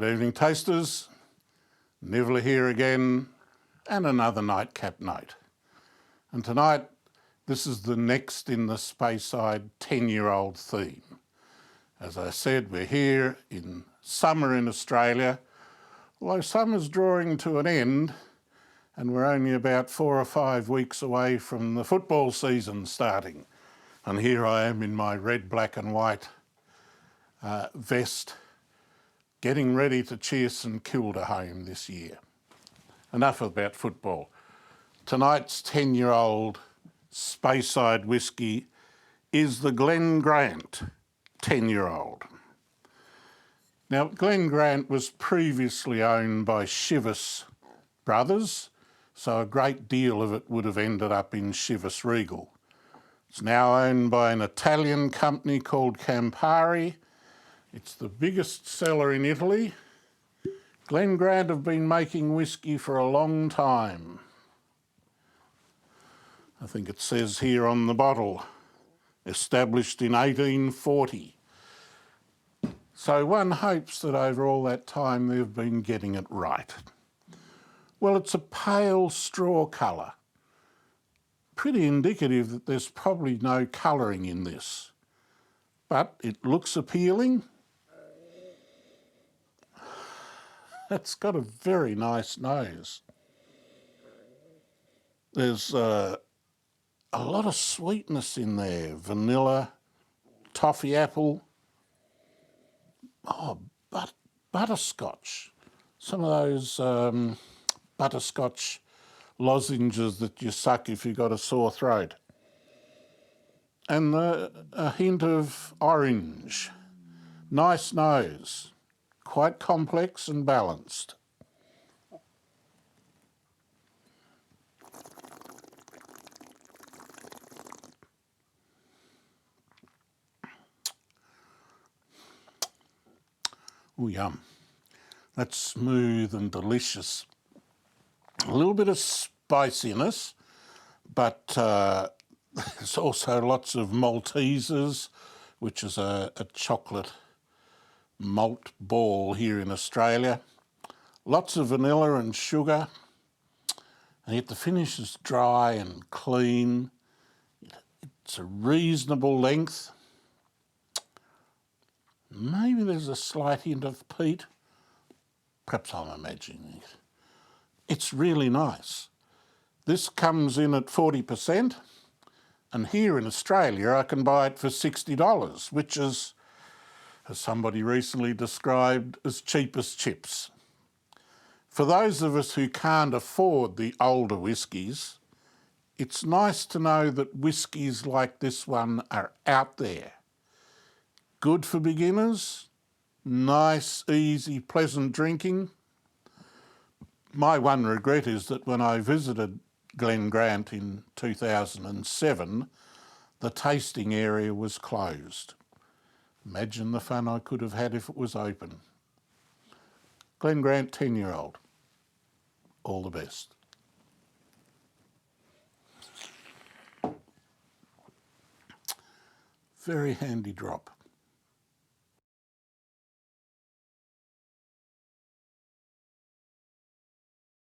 Good evening, tasters. Nivola here again, and another nightcap note. And tonight, this is the next in the Speyside 10-year-old theme. As I said, we're here in summer in Australia, although summer's drawing to an end, and we're only about 4 or 5 weeks away from the football season starting. And here I am in my red, black and white vest, getting ready to cheer St Kilda home this year. Enough about football. Tonight's 10-year-old Speyside whisky is the Glen Grant 10-year-old. Now, Glen Grant was previously owned by Chivas Brothers, so a great deal of it would have ended up in Chivas Regal. It's now owned by an Italian company called Campari. It's the biggest seller in Italy. Glen Grant have been making whisky for a long time. I think it says here on the bottle, established in 1840. So one hopes that over all that time they've been getting it right. Well, it's a pale straw colour. Pretty indicative that there's probably no colouring in this. But it looks appealing. It's got a very nice nose. There's a lot of sweetness in there. Vanilla, toffee apple, butterscotch. Some of those butterscotch lozenges that you suck if you've got a sore throat. And a hint of orange. Nice nose. Quite complex and balanced. Oh, yum. That's smooth and delicious. A little bit of spiciness, but there's also lots of Maltesers, which is a chocolate malt ball here in Australia. Lots of vanilla and sugar, and yet the finish is dry and clean. It's a reasonable length. Maybe there's a slight hint of peat. Perhaps I'm imagining it. It's really nice. This comes in at 40%, and here in Australia I can buy it for $60, which is, as somebody recently described, as cheap as chips. For those of us who can't afford the older whiskies, it's nice to know that whiskies like this one are out there. Good for beginners, nice, easy, pleasant drinking. My one regret is that when I visited Glen Grant in 2007, the tasting area was closed. Imagine the fun I could have had if it was open. Glen Grant 10-year-old. All the best. Very handy drop.